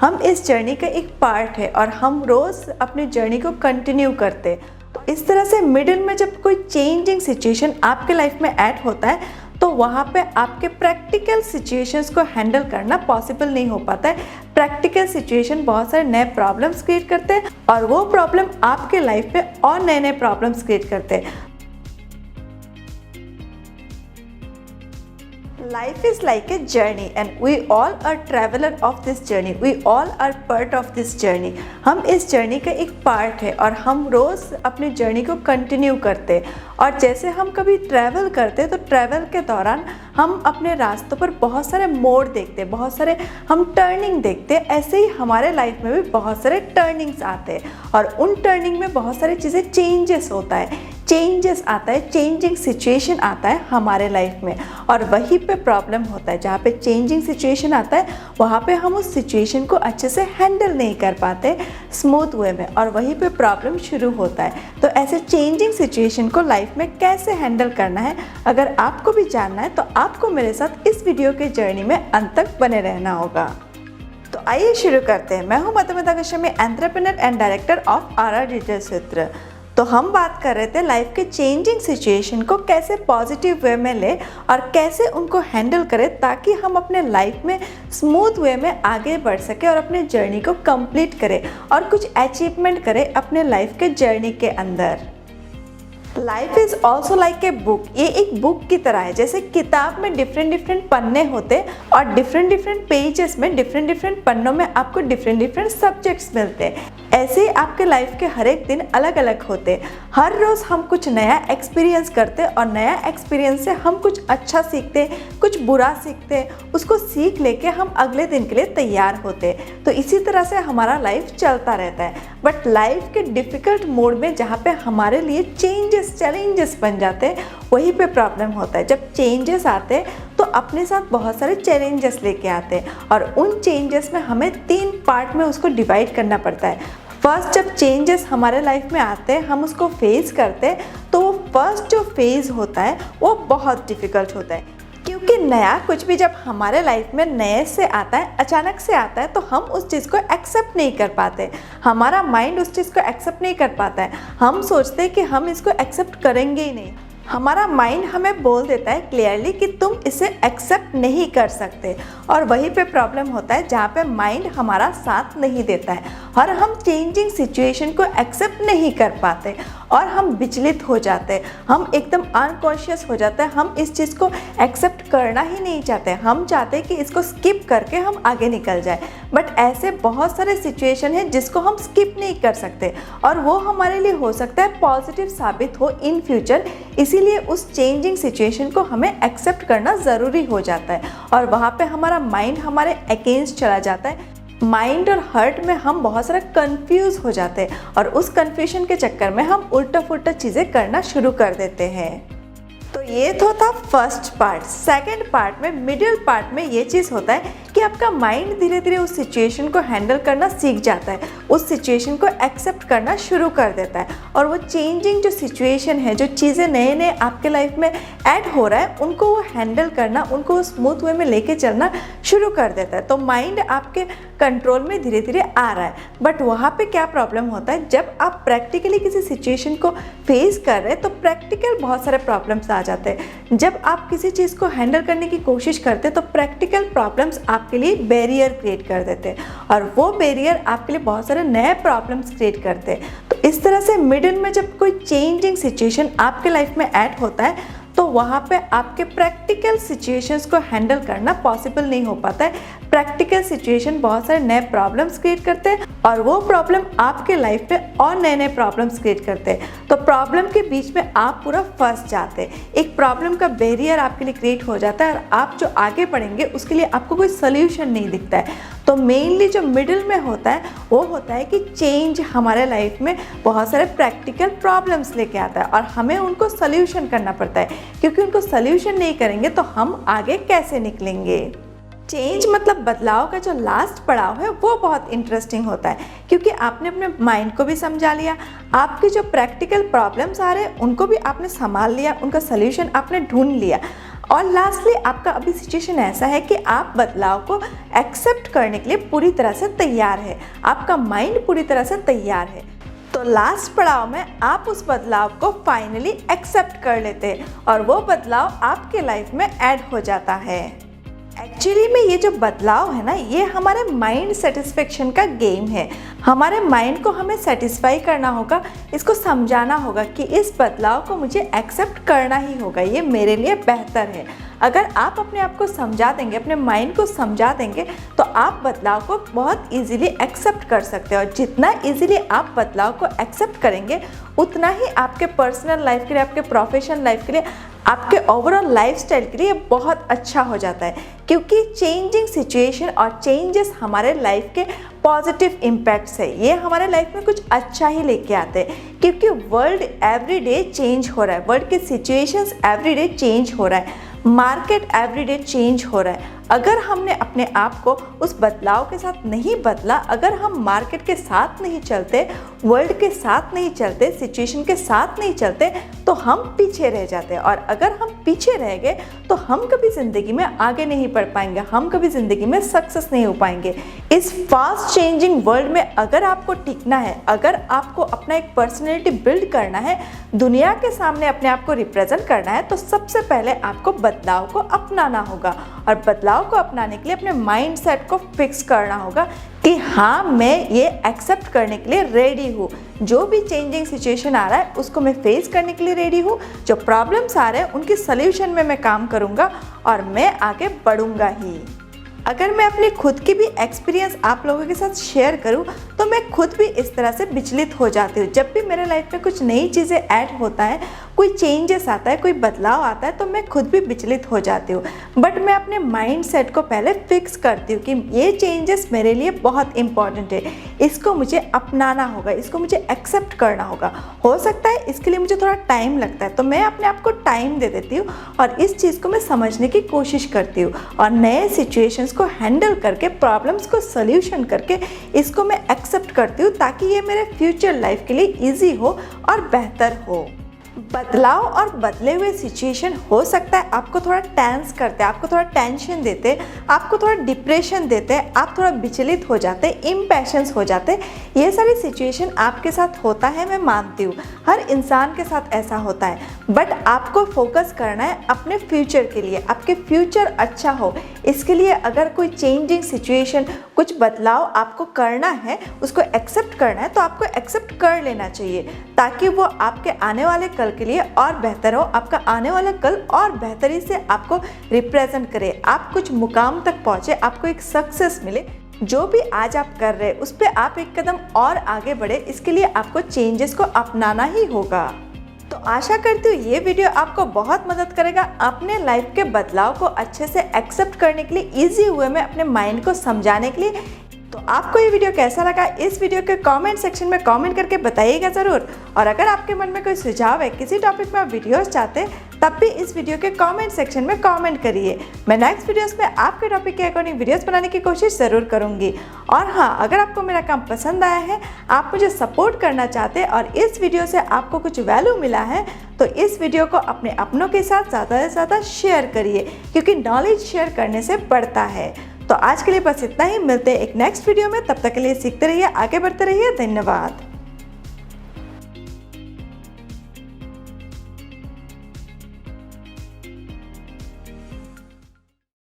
हम इस जर्नी का एक पार्ट है और हम रोज़ अपनी जर्नी को कंटिन्यू करते। तो इस तरह से मिडिल में जब कोई चेंजिंग सिचुएशन आपके लाइफ में ऐड होता है तो वहाँ पे आपके प्रैक्टिकल सिचुएशंस को हैंडल करना पॉसिबल नहीं हो पाता है। प्रैक्टिकल सिचुएशन बहुत सारे नए प्रॉब्लम्स क्रिएट करते हैं और वो प्रॉब्लम आपके लाइफ में और नए नए प्रॉब्लम्स क्रिएट करते हैं। Life is like a journey and we all are traveler of this journey. We all are part of this journey. हम इस जर्नी का एक पार्ट है और हम रोज़ अपनी जर्नी को कंटिन्यू करते हैं। और जैसे हम कभी ट्रैवल करते हैं तो ट्रैवल के दौरान हम अपने रास्तों पर बहुत सारे मोड़ देखते हैं, बहुत सारे हम टर्निंग देखते हैं। ऐसे ही हमारे लाइफ में भी बहुत सारे टर्निंग्स आते हैं और उन टर्निंग में बहुत सारी चीज़ें चेंजेस होता है, चेंजेस आता है, चेंजिंग सिचुएशन आता है हमारे लाइफ में। और वहीं पे प्रॉब्लम होता है, जहाँ पे चेंजिंग सिचुएशन आता है वहाँ पे हम उस सिचुएशन को अच्छे से हैंडल नहीं कर पाते स्मूथ वे में और वहीं पे प्रॉब्लम शुरू होता है। तो ऐसे चेंजिंग सिचुएशन को लाइफ में कैसे हैंडल करना है, अगर आपको भी जानना है तो आपको मेरे साथ इस वीडियो के जर्नी में अंत तक बने रहना होगा। तो आइए शुरू करते हैं। मैं हूँ Madhumita Goswami, entrepreneur and director of R Digital Sutra. तो हम बात कर रहे थे लाइफ के चेंजिंग सिचुएशन को कैसे पॉजिटिव वे में ले और कैसे उनको हैंडल करें ताकि हम अपने लाइफ में स्मूथ वे में आगे बढ़ सके और अपने जर्नी को कंप्लीट करें और कुछ अचीवमेंट करें अपने लाइफ के जर्नी के अंदर। Life is also like a book. ये एक बुक की तरह है। जैसे किताब में डिफरेंट पन्ने होते और डिफरेंट पेजेस में डिफरेंट पन्नों में आपको डिफरेंट सब्जेक्ट्स मिलते हैं। ऐसे ही आपके लाइफ के हर एक दिन अलग अलग होते। हर रोज़ हम कुछ नया एक्सपीरियंस करते और नया एक्सपीरियंस से हम कुछ अच्छा सीखते, कुछ बुरा सीखते, उसको सीख लेके हम अगले दिन के लिए तैयार होते। तो इसी तरह से हमारा लाइफ चलता रहता है। बट लाइफ के डिफ़िकल्ट मोड में जहाँ पे हमारे लिए चैलेंजेस बन जाते हैं वहीं पे प्रॉब्लम होता है। जब चेंजेस आते हैं तो अपने साथ बहुत सारे चैलेंजेस लेके आते हैं और उन चेंजेस में हमें 3 पार्ट में उसको डिवाइड करना पड़ता है। फर्स्ट, जब चेंजेस हमारे लाइफ में आते हैं हम उसको फेस करते हैं तो वो फर्स्ट जो फेज़ होता है वो बहुत डिफ़िकल्ट होता है, क्योंकि नया कुछ भी जब हमारे लाइफ में नए से आता है, अचानक से आता है, तो हम उस चीज़ को एक्सेप्ट नहीं कर पाते। हमारा माइंड उस चीज़ को एक्सेप्ट नहीं कर पाता है। हम सोचते हैं कि हम इसको एक्सेप्ट करेंगे ही नहीं। हमारा माइंड हमें बोल देता है क्लियरली कि तुम इसे एक्सेप्ट नहीं कर सकते और वहीं पे प्रॉब्लम होता है जहाँ पे माइंड हमारा साथ नहीं देता है और हम चेंजिंग सिचुएशन को एक्सेप्ट नहीं कर पाते और हम विचलित हो जाते हैं। हम एकदम अनकॉन्शियस हो जाते हैं। हम इस चीज़ को एक्सेप्ट करना ही नहीं चाहते। हम चाहते हैं कि इसको स्किप करके हम आगे निकल जाए। बट ऐसे बहुत सारे सिचुएशन हैं जिसको हम स्किप नहीं कर सकते और वो हमारे लिए हो सकता है पॉजिटिव साबित हो इन फ्यूचर। इसीलिए उस चेंजिंग सिचुएशन को हमें एक्सेप्ट करना ज़रूरी हो जाता है और वहाँ पे हमारा माइंड हमारे अगेंस्ट चला जाता है। माइंड और हार्ट में हम बहुत सारा कंफ्यूज हो जाते हैं और उस कन्फ्यूजन के चक्कर में हम उल्टा पुल्टा चीज़ें करना शुरू कर देते हैं। तो ये तो था फर्स्ट पार्ट। सेकंड पार्ट में, मिडिल पार्ट में ये चीज़ होता है कि आपका माइंड धीरे धीरे उस सिचुएशन को हैंडल करना सीख जाता है, उस सिचुएशन को एक्सेप्ट करना शुरू कर देता है और वो चेंजिंग जो सिचुएशन है, जो चीज़ें नए नए आपके लाइफ में ऐड हो रहा है, उनको वो हैंडल करना, उनको स्मूथ वे में लेके चलना शुरू कर देता है। तो माइंड आपके कंट्रोल में धीरे धीरे आ रहा है। बट वहाँ पे क्या प्रॉब्लम होता है, जब आप प्रैक्टिकली किसी सिचुएशन को फेस कर रहे हैं तो प्रैक्टिकल बहुत सारे प्रॉब्लम्स आ जाते हैं। जब आप किसी चीज़ को हैंडल करने की कोशिश करते हैं तो प्रैक्टिकल प्रॉब्लम्स आपके लिए बैरियर क्रिएट कर देते हैं और वो बैरियर आपके लिए बहुत सारे नए प्रॉब्लम्स क्रिएट करते हैं। तो इस तरह से मिडिल में जब कोई चेंजिंग सिचुएशन आपके लाइफ में ऐड होता है तो वहाँ पे आपके प्रैक्टिकल सिचुएशंस को हैंडल करना पॉसिबल नहीं हो पाता है। प्रैक्टिकल सिचुएशन बहुत सारे नए प्रॉब्लम्स क्रिएट करते हैं और वो प्रॉब्लम आपके लाइफ में और नए नए प्रॉब्लम्स क्रिएट करते हैं। तो प्रॉब्लम के बीच में आप पूरा फंस जाते हैं। एक प्रॉब्लम का बैरियर आपके लिए क्रिएट हो जाता है और आप जो आगे बढ़ेंगे उसके लिए आपको कोई सोल्यूशन नहीं दिखता है। तो मेनली जो मिडिल में होता है वो होता है कि चेंज हमारे लाइफ में बहुत सारे प्रैक्टिकल प्रॉब्लम्स लेके आता है और हमें उनको सोल्यूशन करना पड़ता है, क्योंकि उनको सोल्यूशन नहीं करेंगे तो हम आगे कैसे निकलेंगे। चेंज मतलब बदलाव का जो लास्ट पड़ाव है वो बहुत इंटरेस्टिंग होता है, क्योंकि आपने अपने माइंड को भी समझा लिया, आपके जो प्रैक्टिकल प्रॉब्लम्स आ रहे हैं उनको भी आपने संभाल लिया, उनका सल्यूशन आपने ढूंढ लिया। और लास्टली आपका अभी सिचुएशन ऐसा है कि आप बदलाव को एक्सेप्ट करने के लिए पूरी तरह से तैयार है, आपका माइंड पूरी तरह से तैयार है। तो लास्ट पड़ाव में आप उस बदलाव को फाइनली एक्सेप्ट कर लेते हैं और वो बदलाव आपके लाइफ में ऐड हो जाता है। एक्चुअली में ये जो बदलाव है ना, ये हमारे माइंड सेटिस्फेक्शन का गेम है। हमारे माइंड को हमें सेटिस्फाई करना होगा, इसको समझाना होगा कि इस बदलाव को मुझे एक्सेप्ट करना ही होगा, ये मेरे लिए बेहतर है। अगर आप अपने आप को समझा देंगे, अपने माइंड को समझा देंगे, तो आप बदलाव को बहुत इजीली एक्सेप्ट कर सकते हैं। और जितना इजीली आप बदलाव को एक्सेप्ट करेंगे, उतना ही आपके पर्सनल लाइफ के लिए, आपके प्रोफेशनल लाइफ के लिए, आपके ओवरऑल लाइफस्टाइल के लिए बहुत अच्छा हो जाता है। क्योंकि चेंजिंग सिचुएशन और चेंजेस हमारे लाइफ के पॉजिटिव इम्पैक्ट्स है, ये हमारे लाइफ में कुछ अच्छा ही लेके आते हैं। क्योंकि वर्ल्ड एवरी डे चेंज हो रहा है, वर्ल्ड के सिचुएशंस एवरी डे चेंज हो रहा है, मार्केट एवरी डे चेंज हो रहा है। अगर हमने अपने आप को उस बदलाव के साथ नहीं बदला, अगर हम मार्केट के साथ नहीं चलते, वर्ल्ड के साथ नहीं चलते, सिचुएशन के साथ नहीं चलते, तो हम पीछे रह जाते हैं। और अगर हम पीछे रह गए तो हम कभी ज़िंदगी में आगे नहीं बढ़ पाएंगे, हम कभी ज़िंदगी में सक्सेस नहीं हो पाएंगे। इस फास्ट चेंजिंग वर्ल्ड में अगर आपको टिकना है, अगर आपको अपना एक पर्सनैलिटी बिल्ड करना है, दुनिया के सामने अपने आप को रिप्रेजेंट करना है, तो सबसे पहले आपको बदलाव को अपनाना होगा। और बदलाव को अपनाने के लिए अपने माइंड सेट को फिक्स करना होगा कि हाँ, मैं ये एक्सेप्ट करने के लिए रेडी हूँ। जो भी चेंजिंग सिचुएशन आ रहा है उसको मैं फेस करने के लिए रेडी हूँ। जो प्रॉब्लम्स आ रहे हैं उनकी सल्यूशन में मैं काम करूँगा और मैं आगे बढ़ूँगा ही। अगर मैं अपनी खुद की भी एक्सपीरियंस आप लोगों के साथ शेयर करूं, तो मैं खुद भी इस तरह से विचलित हो जाती हूँ। जब भी मेरे लाइफ में कुछ नई चीज़ें ऐड होता है, कोई चेंजेस आता है, कोई बदलाव आता है, तो मैं खुद भी विचलित हो जाती हूँ। बट मैं अपने माइंड सेट को पहले फिक्स करती हूँ कि ये चेंजेस मेरे लिए बहुत इंपॉर्टेंट है, इसको मुझे अपनाना होगा, इसको मुझे एक्सेप्ट करना होगा। हो सकता है इसके लिए मुझे थोड़ा टाइम लगता है, तो मैं अपने आप को टाइम दे देती हूँ और इस चीज़ को मैं समझने की कोशिश करती हूँ और नए सिचुएशंस को हैंडल करके, प्रॉब्लम्स को सॉल्यूशन करके इसको मैं एक्सेप्ट करती हूँ, ताकि ये मेरे फ्यूचर लाइफ के लिए ईजी हो और बेहतर हो। बदलाव और बदले हुए सिचुएशन हो सकता है आपको थोड़ा टेंस करते हैं, आपको थोड़ा टेंशन देते हैं, आपको थोड़ा डिप्रेशन देते हैं, आप थोड़ा विचलित हो जाते हैं, इम्पैशंस हो जाते हैं। ये सारी सिचुएशन आपके साथ होता है, मैं मानती हूँ, हर इंसान के साथ ऐसा होता है। बट आपको फोकस करना है अपने फ्यूचर के लिए, आपके फ्यूचर अच्छा हो, इसके लिए अगर कोई चेंजिंग सिचुएशन, कुछ बदलाव आपको करना है, उसको एक्सेप्ट करना है, तो आपको एक्सेप्ट कर लेना चाहिए, ताकि वो आपके आने वाले कल के लिए और बेहतर हो, आपका आने वाला कल और बेहतरी से आपको रिप्रेजेंट करे, आप कुछ मुकाम तक पहुँचे, आपको एक सक्सेस मिले। जो भी आज आप कर रहे हैं उस पर आप एक कदम और आगे बढ़े, इसके लिए आपको चेंजेस को अपनाना ही होगा। तो आशा करती हूँ ये वीडियो आपको बहुत मदद करेगा अपने लाइफ के बदलाव को अच्छे से एक्सेप्ट करने के लिए, ईजी वे में अपने माइंड को समझाने के लिए। तो आपको ये वीडियो कैसा लगा, इस वीडियो के कमेंट सेक्शन में कमेंट करके बताइएगा ज़रूर। और अगर आपके मन में कोई सुझाव है, किसी टॉपिक में आप वीडियोस चाहते हैं, तब भी इस वीडियो के कमेंट सेक्शन में कमेंट करिए। मैं नेक्स्ट वीडियोस में आपके टॉपिक के अकॉर्डिंग वीडियोस बनाने की कोशिश ज़रूर करूँगी। और हाँ, अगर आपको मेरा काम पसंद आया है, आप मुझे सपोर्ट करना चाहते हैं और इस वीडियो से आपको कुछ वैल्यू मिला है, तो इस वीडियो को अपने अपनों के साथ ज़्यादा से ज़्यादा शेयर करिए, क्योंकि नॉलेज शेयर करने से बढ़ता है। तो आज के लिए बस इतना ही, मिलते हैं एक नेक्स्ट वीडियो में। तब तक के लिए सीखते रहिए, आगे बढ़ते रहिए। धन्यवाद।